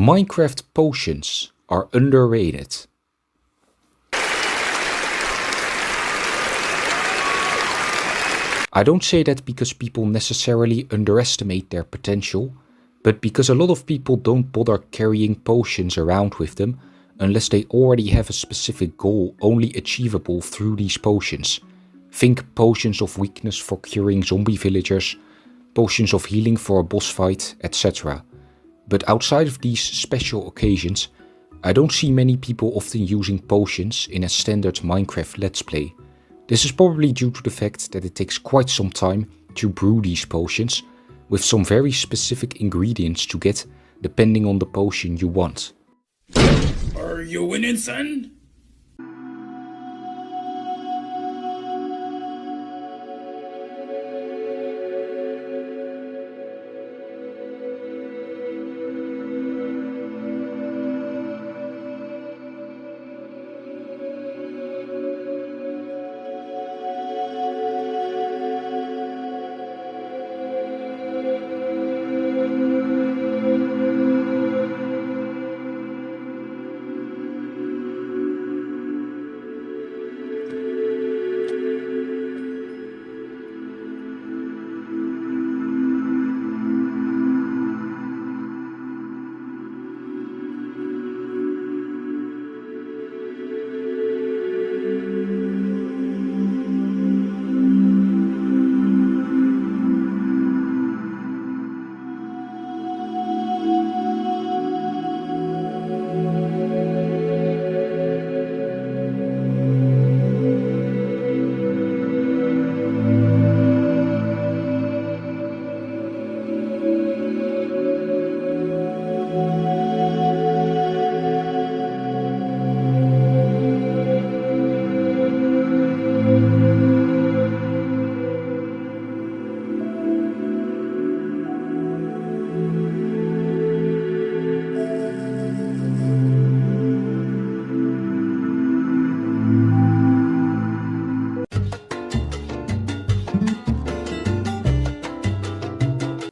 Minecraft potions are underrated. I don't say that because people necessarily underestimate their potential, but because a lot of people don't bother carrying potions around with them unless they already have a specific goal only achievable through these potions. Think potions of weakness for curing zombie villagers, potions of healing for a boss fight, etc. But outside of these special occasions, I don't see many people often using potions in a standard Minecraft Let's Play. This is probably due to the fact that it takes quite some time to brew these potions, with some very specific ingredients to get depending on the potion you want. Are you winning, son?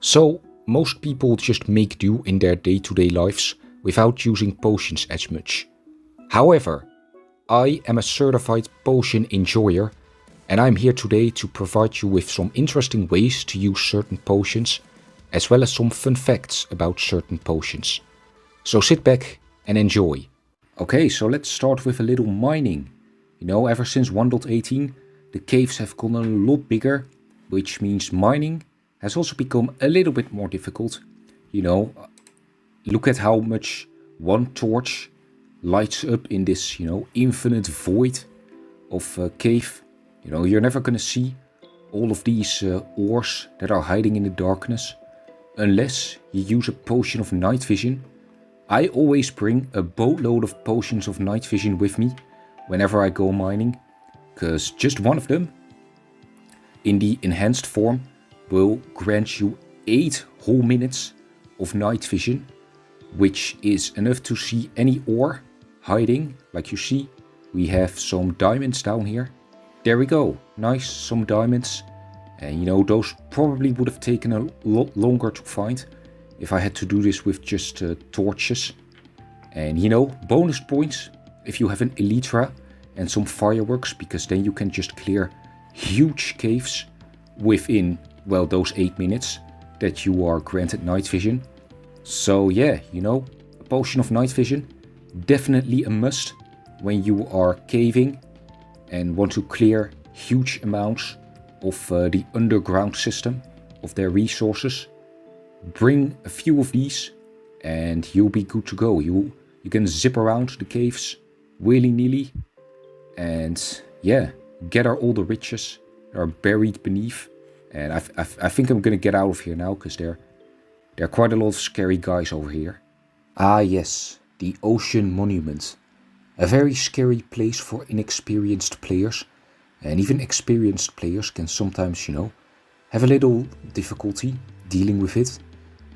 So, most people just make do in their day-to-day lives without using potions as much. However, I am a certified potion enjoyer, and I'm here today to provide you with some interesting ways to use certain potions, as well as some fun facts about certain potions. So sit back and enjoy. Okay, so let's start with a little mining. You know, ever since 1.18, the caves have gotten a lot bigger, which means mining has also become a little bit more difficult. You know, look at how much one torch lights up in this, infinite void of cave. You know, you're never gonna see all of these ores that are hiding in the darkness unless you use a potion of night vision. I always bring a boatload of potions of night vision with me whenever I go mining, because just one of them in the enhanced form will grant you 8 whole minutes of night vision, which is enough to see any ore hiding. Like you see, we have some diamonds down here. There we go, nice, some diamonds. And those probably would have taken a lot longer to find if I had to do this with just torches. And bonus points if you have an elytra and some fireworks, because then you can just clear huge caves within, well, those 8 minutes that you are granted night vision. So yeah, a potion of night vision, definitely a must when you are caving and want to clear huge amounts of the underground system of their resources. Bring a few of these and you'll be good to go. You can zip around the caves willy-nilly and yeah, gather all the riches that are buried beneath. And I think I'm gonna get out of here now, because there are quite a lot of scary guys over here. Ah yes, the Ocean Monument. A very scary place for inexperienced players. And even experienced players can sometimes, have a little difficulty dealing with it.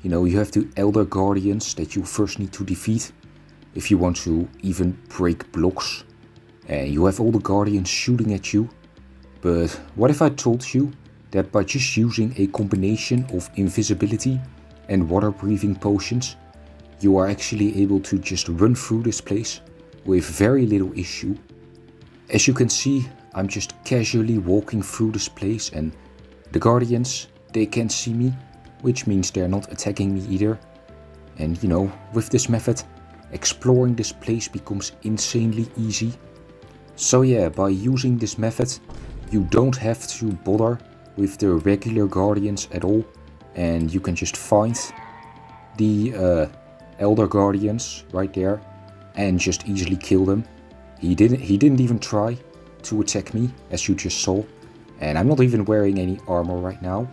You have the Elder Guardians that you first need to defeat if you want to even break blocks. And you have all the Guardians shooting at you. But what if I told you that by just using a combination of invisibility and water breathing potions, you are actually able to just run through this place with very little issue. As you can see, I'm just casually walking through this place, and the guardians, they can't see me, which means they're not attacking me either. And you know, with this method, exploring this place becomes insanely easy. So yeah, by using this method, you don't have to bother with the regular guardians at all, and you can just find the elder guardians right there and just easily kill them. He didn't even try to attack me, as you just saw, and I'm not even wearing any armor right now.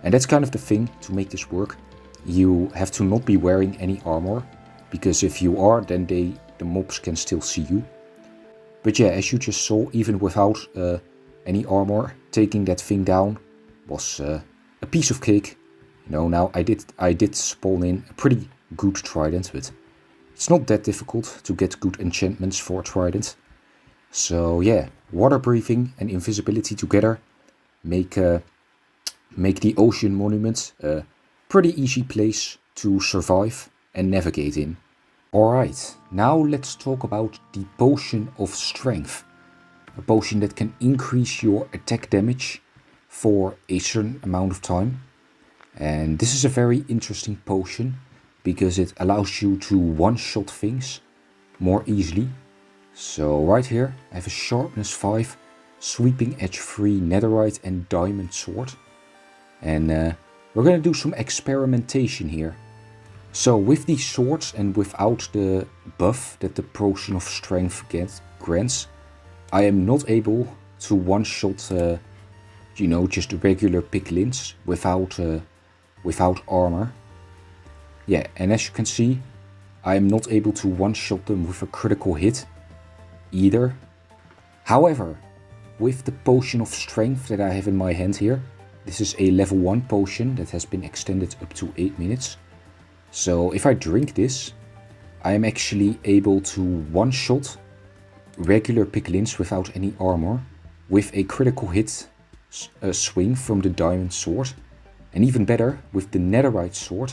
And that's kind of the thing to make this work. You have to not be wearing any armor, because if you are, then the mobs can still see you. But yeah, as you just saw, even without any armor, taking that thing down was a piece of cake. You know, now I did spawn in a pretty good trident, but it's not that difficult to get good enchantments for a trident. So yeah, water breathing and invisibility together make the ocean monument a pretty easy place to survive and navigate in. Alright, now let's talk about the potion of strength. A potion that can increase your attack damage for a certain amount of time. And this is a very interesting potion because it allows you to one-shot things more easily. So right here I have a sharpness 5, sweeping edge 3 netherite and diamond sword. And we're gonna do some experimentation here. So with these swords and without the buff that the potion of strength grants, I am not able to one-shot, you know, just regular piglins without armor. Yeah, and as you can see, I am not able to one-shot them with a critical hit either. However, with the potion of strength that I have in my hand here, this is a level 1 potion that has been extended up to 8 minutes. So if I drink this, I am actually able to one-shot regular piglins without any armor with a critical hit swing from the diamond sword. And even better, with the netherite sword,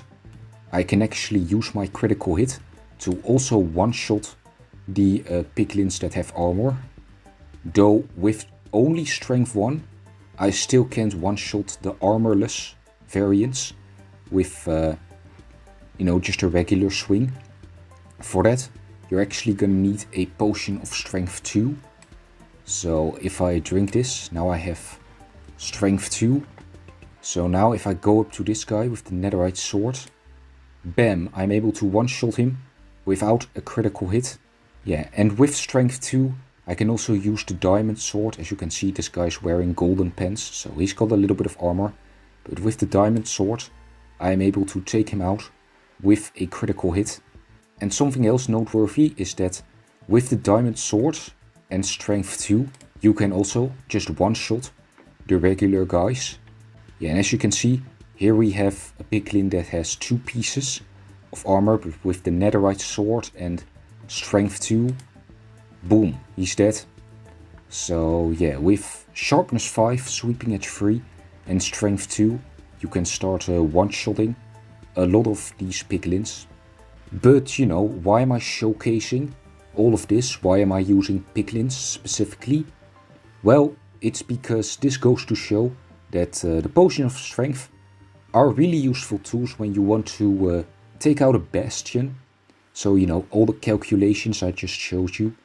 I can actually use my critical hit to also one-shot the piglins that have armor. Though with only strength 1, I still can't one-shot the armorless variants with you know, just a regular swing. For that, you're actually gonna need a potion of strength 2. So if I drink this, now I have strength 2. So now if I go up to this guy with the netherite sword, bam, I'm able to one-shot him without a critical hit. Yeah, and with strength 2, I can also use the diamond sword. As you can see, this guy's wearing golden pants, so he's got a little bit of armor. But with the diamond sword, I am able to take him out with a critical hit. And something else noteworthy is that with the diamond sword and strength 2, you can also just one-shot the regular guys. Yeah, and as you can see, here we have a piglin that has 2 pieces of armor, but with the netherite sword and strength 2, boom, he's dead. So yeah, with sharpness 5, sweeping edge 3 and strength 2, you can start one-shotting a lot of these piglins. But you know, why am I showcasing all of this? Why am I using piglins specifically? Well, it's because this goes to show that the potion of strength are really useful tools when you want to take out a bastion. So you know, all the calculations I just showed you,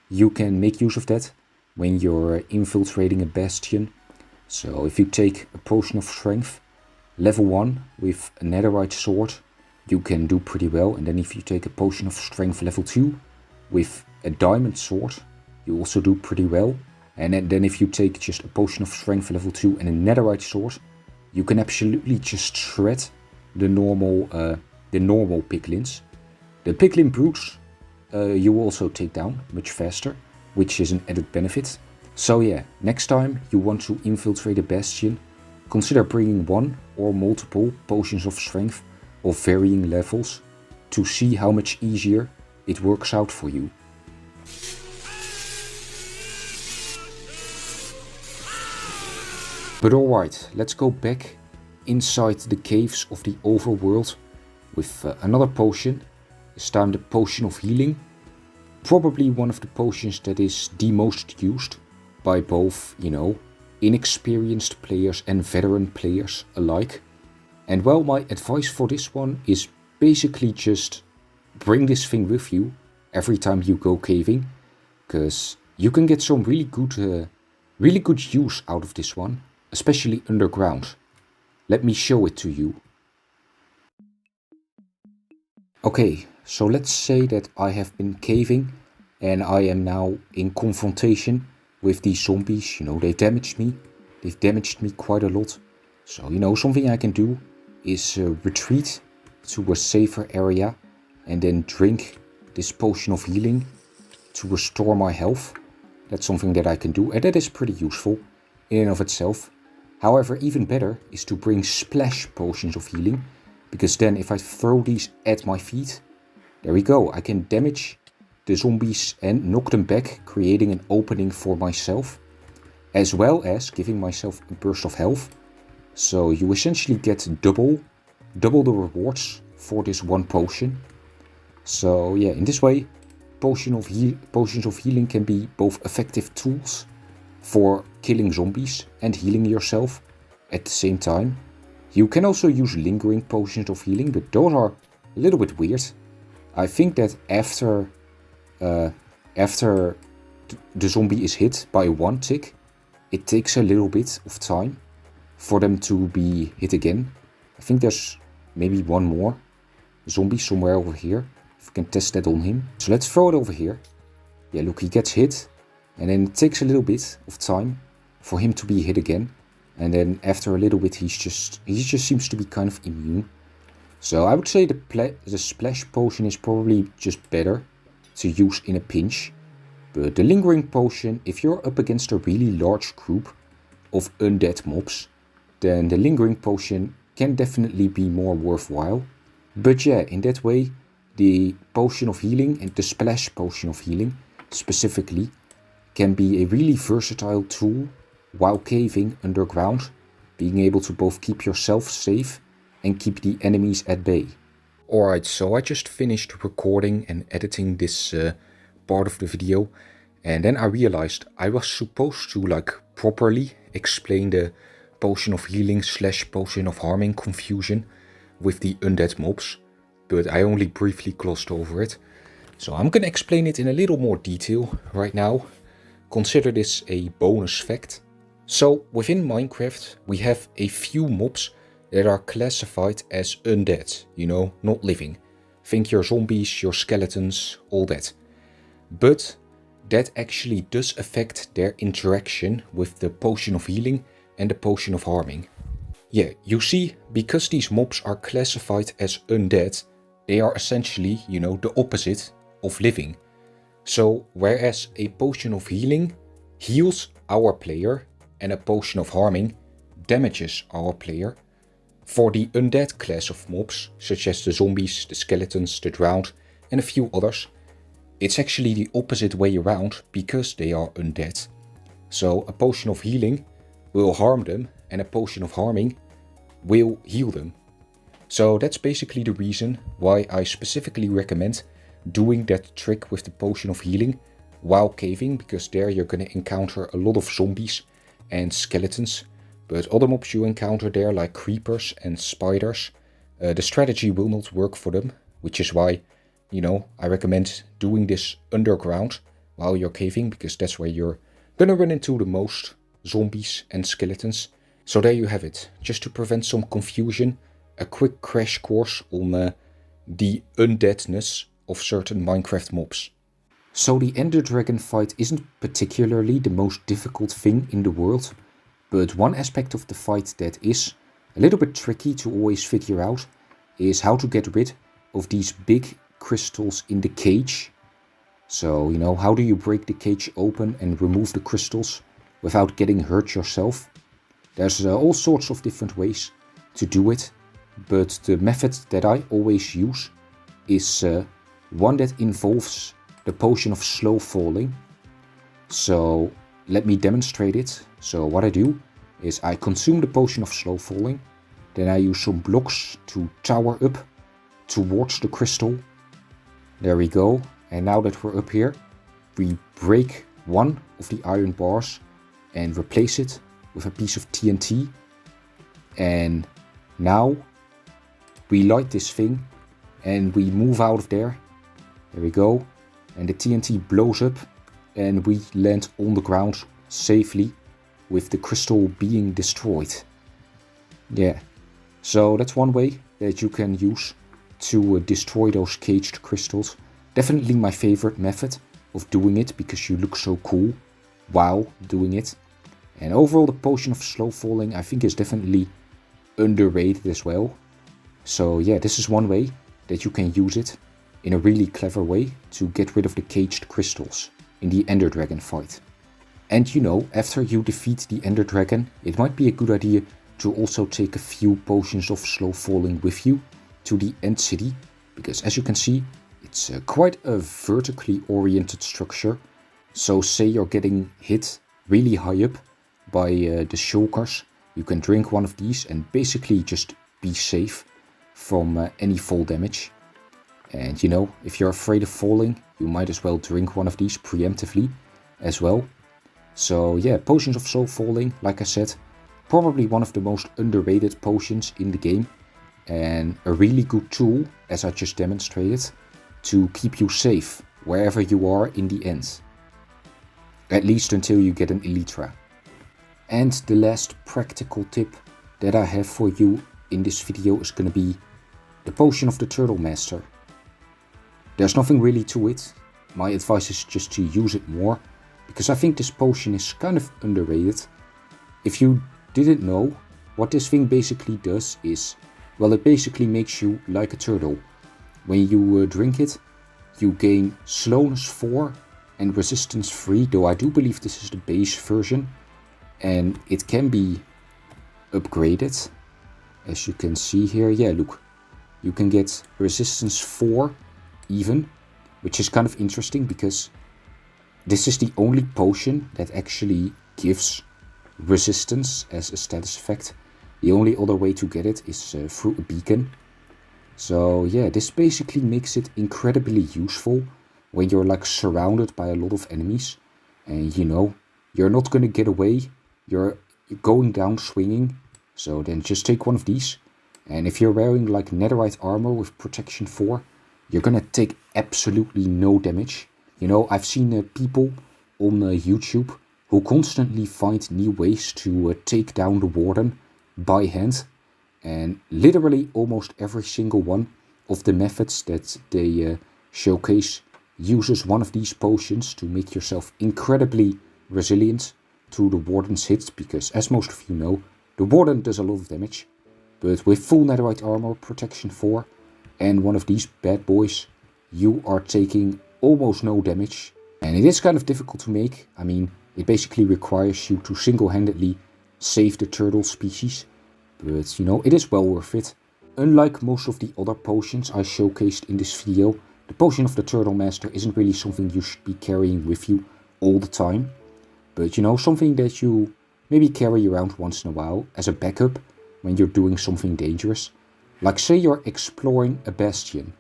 you can make use of that when you're infiltrating a bastion. So if you take a potion of strength, level 1 with a netherite sword, you can do pretty well. And then if you take a potion of strength level 2 with a diamond sword, you also do pretty well. And then if you take just a potion of strength level 2 and a netherite sword, you can absolutely just shred the normal piglins. The piglin brutes you will also take down much faster, which is an added benefit. So yeah, next time you want to infiltrate a bastion, consider bringing one or multiple potions of strength of varying levels to see how much easier it works out for you. But alright, let's go back inside the caves of the overworld with another potion this time the Potion of Healing. Probably one of the potions that is the most used by both, inexperienced players and veteran players alike. And well, my advice for this one is basically just bring this thing with you every time you go caving, because you can get some really good use out of this one, especially underground. Let me show it to you. Okay, so let's say that I have been caving and I am now in confrontation with these zombies. They've damaged me. They've damaged me quite a lot. So, something I can do is retreat to a safer area and then drink this potion of healing to restore my health. That's something that I can do, and that is pretty useful in and of itself. However, even better is to bring splash potions of healing, because then if I throw these at my feet, there we go, I can damage the zombies and knock them back, creating an opening for myself, as well as giving myself a burst of health. So you essentially get double the rewards for this one potion. So yeah, in this way, potions of healing can be both effective tools for killing zombies and healing yourself at the same time. You can also use lingering potions of healing, but those are a little bit weird. I think that after the zombie is hit by one tick, it takes a little bit of time for them to be hit again. I think there's maybe one more zombie somewhere over here. If we can test that on him. So let's throw it over here. Yeah, look, he gets hit. And then it takes a little bit of time for him to be hit again. And then after a little bit, he just seems to be kind of immune. So I would say the splash potion is probably just better to use in a pinch. But the lingering potion, if you're up against a really large group of undead mobs, then the lingering potion can definitely be more worthwhile. But yeah, in that way, the potion of healing and the splash potion of healing specifically can be a really versatile tool while caving underground, being able to both keep yourself safe and keep the enemies at bay. Alright, so I just finished recording and editing this part of the video, and then I realized I was supposed to properly explain the potion of healing / potion of harming confusion with the undead mobs, but I only briefly glossed over it. So I'm gonna explain it in a little more detail right now. Consider this a bonus fact. So within Minecraft we have a few mobs that are classified as undead, not living. Think your zombies, your skeletons, all that. But that actually does affect their interaction with the potion of healing and the potion of harming. Yeah, you see, because these mobs are classified as undead, they are essentially, the opposite of living. So whereas a potion of healing heals our player and a potion of harming damages our player, for the undead class of mobs, such as the zombies, the skeletons, the drowned, and a few others, it's actually the opposite way around because they are undead. So a potion of healing will harm them and a potion of harming will heal them. So that's basically the reason why I specifically recommend doing that trick with the potion of healing while caving, because there you're going to encounter a lot of zombies and skeletons, but other mobs you encounter there, like creepers and spiders, the strategy will not work for them, which is why, I recommend doing this underground while you're caving, because that's where you're gonna run into the most zombies and skeletons. So there you have it. Just to prevent some confusion, a quick crash course on the undeadness of certain Minecraft mobs. So the Ender Dragon fight isn't particularly the most difficult thing in the world, but one aspect of the fight that is a little bit tricky to always figure out is how to get rid of these big crystals in the cage. So, how do you break the cage open and remove the crystals without getting hurt yourself? There's all sorts of different ways to do it, but the method that I always use is one that involves the potion of slow falling. So let me demonstrate it. So what I do is I consume the potion of slow falling, then I use some blocks to tower up towards the crystal, There we go. And now that we're up here, we break one of the iron bars and replace it with a piece of TNT. And now we light this thing and we move out of there. There we go. And the TNT blows up and we land on the ground safely with the crystal being destroyed. Yeah, so that's one way that you can use to destroy those caged crystals. Definitely my favorite method of doing it because you look so cool while doing it. And overall the potion of slow falling I think is definitely underrated as well. So yeah, this is one way that you can use it in a really clever way to get rid of the caged crystals in the Ender Dragon fight. And you know, after you defeat the Ender Dragon, it might be a good idea to also take a few potions of slow falling with you to the End City, because as you can see, it's quite a vertically oriented structure. So say you're getting hit really high up by the shulkers, you can drink one of these and basically just be safe from any fall damage. And you know, if you're afraid of falling, you might as well drink one of these preemptively as well. So yeah, potions of slow falling, like I said, probably one of the most underrated potions in the game. And a really good tool, as I just demonstrated, to keep you safe wherever you are in the end. At least until you get an Elytra. And the last practical tip that I have for you in this video is going to be the potion of the Turtle Master. There's nothing really to it. My advice is just to use it more, because I think this potion is kind of underrated. If you didn't know, what this thing basically does is, well, it basically makes you like a turtle. When you drink it, you gain slowness 4 and resistance 3, though I do believe this is the base version. And it can be upgraded, as you can see here. Yeah, look, you can get resistance 4 even, which is kind of interesting because this is the only potion that actually gives resistance as a status effect. The only other way to get it is through a beacon. So yeah, this basically makes it incredibly useful when you're like surrounded by a lot of enemies and you know, you're not gonna get away, you're going down swinging. So then just take one of these, and if you're wearing like netherite armor with protection 4, you're gonna take absolutely no damage. You know, I've seen people on YouTube who constantly find new ways to take down the warden by hand, and literally almost every single one of the methods that they showcase uses one of these potions to make yourself incredibly resilient to the warden's hits, because as most of you know, the warden does a lot of damage, but with full netherite armor, protection 4 and one of these bad boys, you are taking almost no damage. And it is kind of difficult to make. I mean, it basically requires you to single-handedly save the turtle species, but you know, it is well worth it. Unlike most of the other potions I showcased in this video, the potion of the Turtle Master isn't really something you should be carrying with you all the time, but you know, something that you maybe carry around once in a while as a backup when you're doing something dangerous. Like say you're exploring a bastion,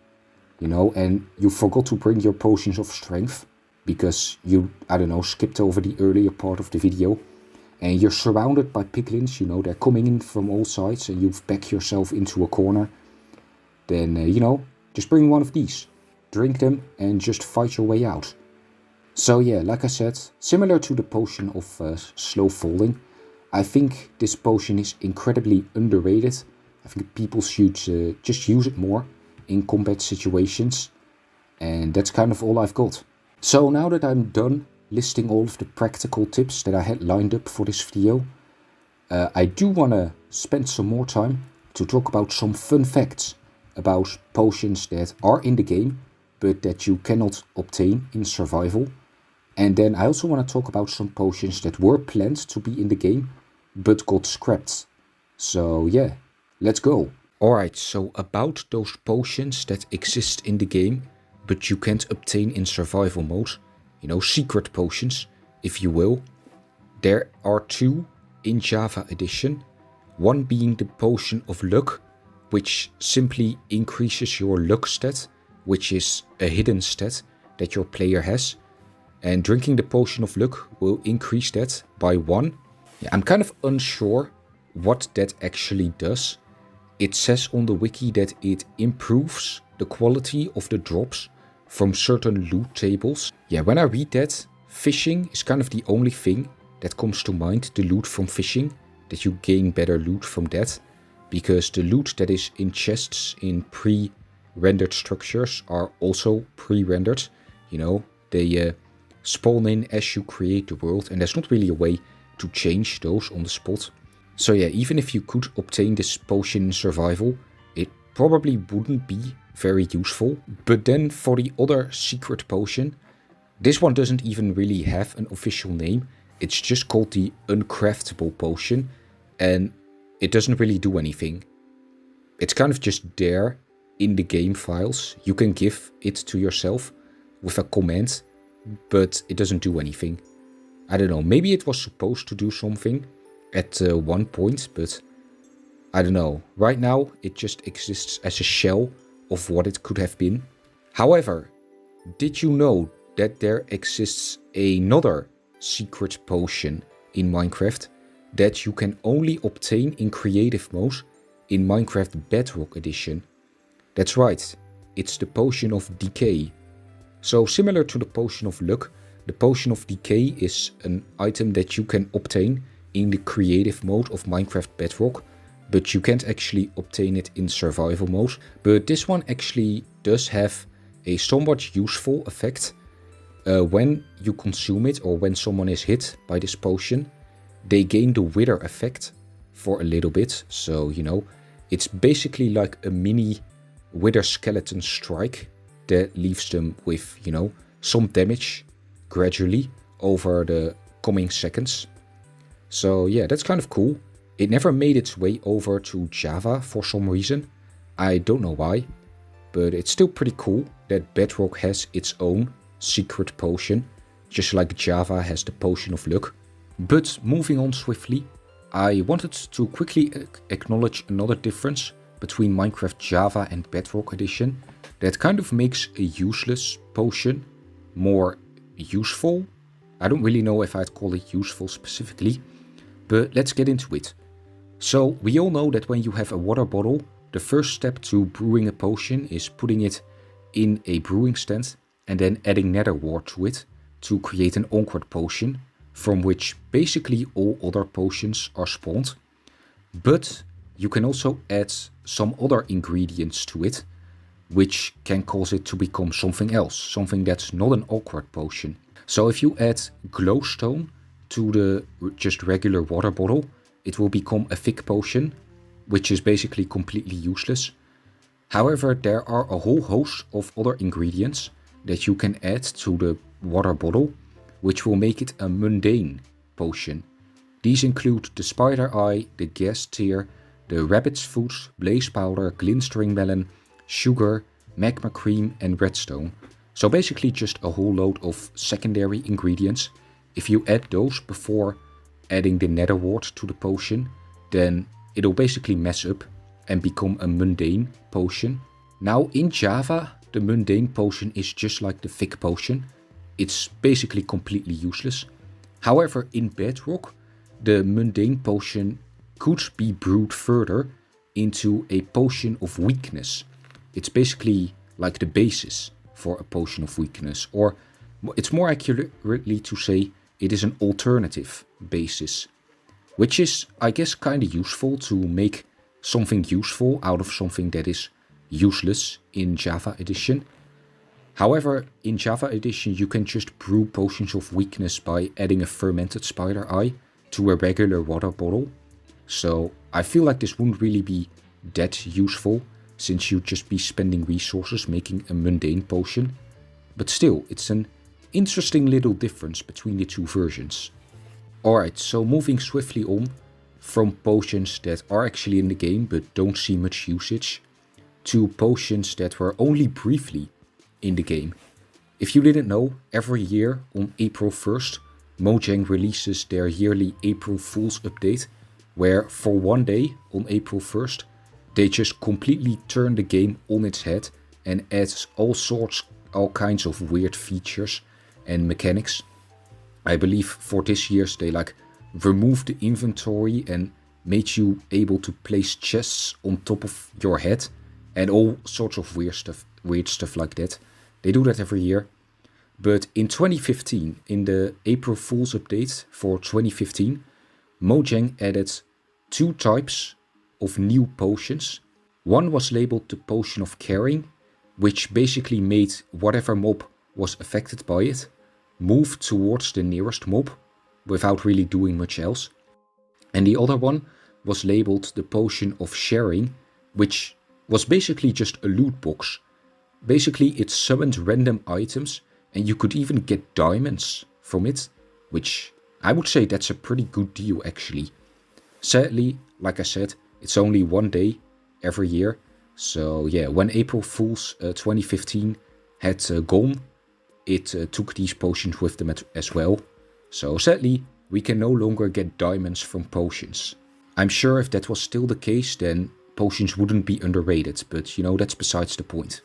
you know, and you forgot to bring your potions of strength because you, I don't know, skipped over the earlier part of the video, and you're surrounded by piglins, you know, they're coming in from all sides and you've backed yourself into a corner. Then, you know, just bring one of these, drink them and just fight your way out. So yeah, like I said, similar to the potion of slow falling, I think this potion is incredibly underrated. I think people should just use it more in combat situations. And that's kind of all I've got. So now that I'm done listing all of the practical tips that I had lined up for this video, I do want to spend some more time to talk about some fun facts about potions that are in the game, but that you cannot obtain in survival. And then I also want to talk about some potions that were planned to be in the game, but got scrapped. So yeah, let's go. Alright, so about those potions that exist in the game, but you can't obtain in survival mode, you know, secret potions, if you will. There are 2 in Java Edition, one being the Potion of Luck, which simply increases your luck stat which is a hidden stat that your player has. And drinking the Potion of Luck will increase that by 1. Yeah, I'm kind of unsure what that actually does. It says on the wiki that it improves the quality of the drops from certain loot tables. Yeah, when I read that, fishing is kind of the only thing that comes to mind, the loot from fishing, that you gain better loot from that. Because the loot that is in chests in pre-rendered structures are also pre-rendered. You know, they spawn in as you create the world, and there's not really a way to change those on the spot. So yeah, even if you could obtain this potion in survival, it probably wouldn't be very useful. But then for the other secret potion, this one doesn't even really have an official name. It's just called the uncraftable potion, and it doesn't really do anything. It's kind of just there in the game files. You can give it to yourself with a command, but it doesn't do anything. I don't know, maybe it was supposed to do something at one point, but I don't know. Right now, it just exists as a shell of what it could have been. However, did you know that there exists another secret potion in Minecraft that you can only obtain in creative mode in Minecraft Bedrock Edition? That's right, it's the Potion of Decay. So similar to the Potion of Luck, the Potion of Decay is an item that you can obtain in the creative mode of Minecraft Bedrock, but you can't actually obtain it in survival mode. But this one actually does have a somewhat useful effect. When you consume it, or when someone is hit by this potion, they gain the wither effect for a little bit. So, you know, it's basically like a mini wither skeleton strike that leaves them with, you know, some damage gradually over the coming seconds. So yeah, that's kind of cool. It never made its way over to Java for some reason. I don't know why, but it's still pretty cool that Bedrock has its own secret potion, just like Java has the Potion of Luck. But moving on swiftly, I wanted to quickly acknowledge another difference between Minecraft Java and Bedrock Edition that kind of makes a useless potion more useful. I don't really know if I'd call it useful specifically, but let's get into it. So we all know that when you have a water bottle, the first step to brewing a potion is putting it in a brewing stand and then adding nether wart to it to create an onward potion, from which basically all other potions are spawned. But you can also add some other ingredients to it, which can cause it to become something else, something that's not an awkward potion. So if you add glowstone to the just regular water bottle, it will become a thick potion, which is basically completely useless. However, there are a whole host of other ingredients that you can add to the water bottle, which will make it a mundane potion. These include the spider eye, the gas tear, the rabbit's foot, blaze powder, glintering melon, sugar, magma cream and redstone. So basically just a whole load of secondary ingredients. If you add those before adding the nether wart to the potion, then it'll basically mess up and become a mundane potion. Now in Java, the mundane potion is just like the thick potion. It's basically completely useless. However, in Bedrock, the mundane potion could be brewed further into a potion of weakness. It's basically like the basis for a potion of weakness, or it's more accurately to say it is an alternative basis, which is, I guess, kind of useful to make something useful out of something that is useless in Java Edition. However, in Java Edition you can just brew potions of weakness by adding a fermented spider eye to a regular water bottle. So I feel like this wouldn't really be that useful, since you'd just be spending resources making a mundane potion. But still, it's an interesting little difference between the two versions. Alright, so moving swiftly on from potions that are actually in the game but don't see much usage, to potions that were only briefly in the game. If you didn't know, every year on April 1st, Mojang releases their yearly April Fool's update, where for one day on April 1st, they just completely turn the game on its head and adds all kinds of weird features and mechanics. I believe for this year's they like removed the inventory and made you able to place chests on top of your head and all sorts of weird stuff like that. They do that every year. But in 2015, in the April Fool's update for 2015, Mojang added 2 types of new potions. One was labeled the Potion of Caring, which basically made whatever mob was affected by it move towards the nearest mob without really doing much else. And the other one was labeled the Potion of Sharing, which was basically just a loot box. Basically it summoned random items and you could even get diamonds from it, which I would say that's a pretty good deal actually. Sadly, like I said, it's only one day every year. So yeah, when April Fool's 2015 had gone, it took these potions with them as well. So sadly, we can no longer get diamonds from potions. I'm sure if that was still the case, then potions wouldn't be underrated, but you know, that's besides the point.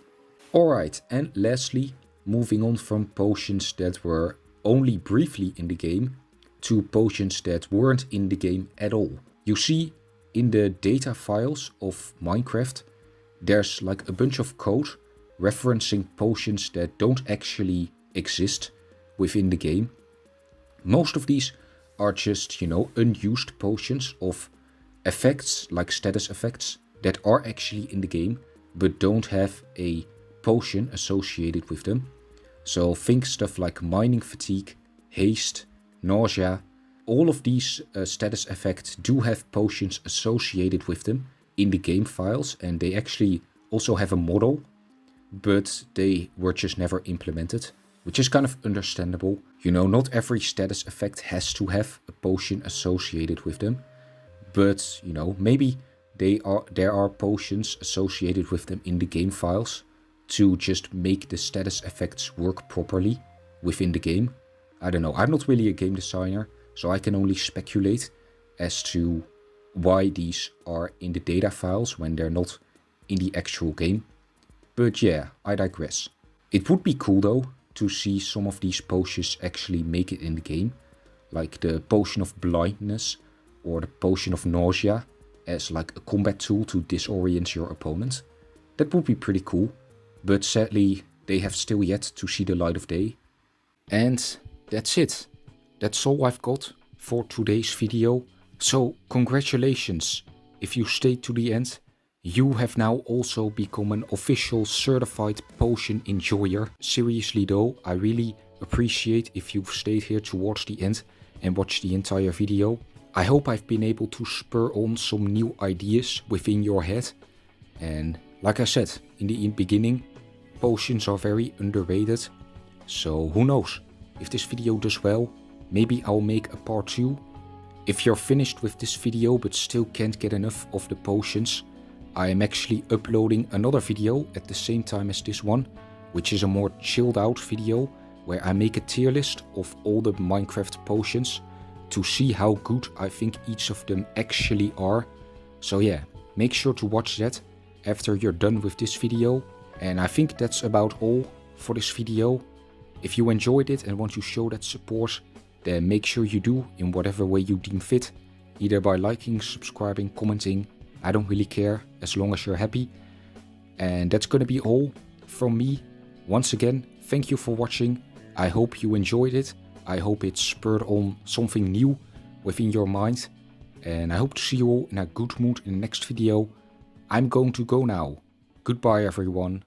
Alright, and lastly, moving on from potions that were only briefly in the game to potions that weren't in the game at all. You see, in the data files of Minecraft, there's like a bunch of code referencing potions that don't actually exist within the game. Most of these are just, you know, unused potions of effects, like status effects, that are actually in the game, but don't have a potion associated with them. So think stuff like mining fatigue, haste, nausea. All of these status effects do have potions associated with them in the game files, and they actually also have a model, but they were just never implemented, which is kind of understandable. You know, not every status effect has to have a potion associated with them, but you know, maybe there are potions associated with them in the game files to just make the status effects work properly within the game. I don't know, I'm not really a game designer, so I can only speculate as to why these are in the data files when they're not in the actual game. But yeah, I digress. It would be cool though to see some of these potions actually make it in the game, like the Potion of Blindness or the Potion of Nausea as like a combat tool to disorient your opponent. That would be pretty cool, but sadly they have still yet to see the light of day. And that's it. That's all I've got for today's video. So congratulations if you stayed to the end. You have now also become an official certified potion enjoyer. Seriously though, I really appreciate if you've stayed here towards the end and watched the entire video. I hope I've been able to spur on some new ideas within your head. And like I said in the beginning, potions are very underrated. So who knows, if this video does well, maybe I'll make a part 2. If you're finished with this video but still can't get enough of the potions, I am actually uploading another video at the same time as this one, which is a more chilled out video where I make a tier list of all the Minecraft potions to see how good I think each of them actually are. So yeah, make sure to watch that after you're done with this video. And I think that's about all for this video. If you enjoyed it and want to show that support, then make sure you do in whatever way you deem fit, either by liking, subscribing, commenting. I don't really care as long as you're happy. And that's gonna be all from me. Once again, thank you for watching. I hope you enjoyed it. I hope it spurred on something new within your mind. And I hope to see you all in a good mood in the next video. I'm going to go now. Goodbye everyone.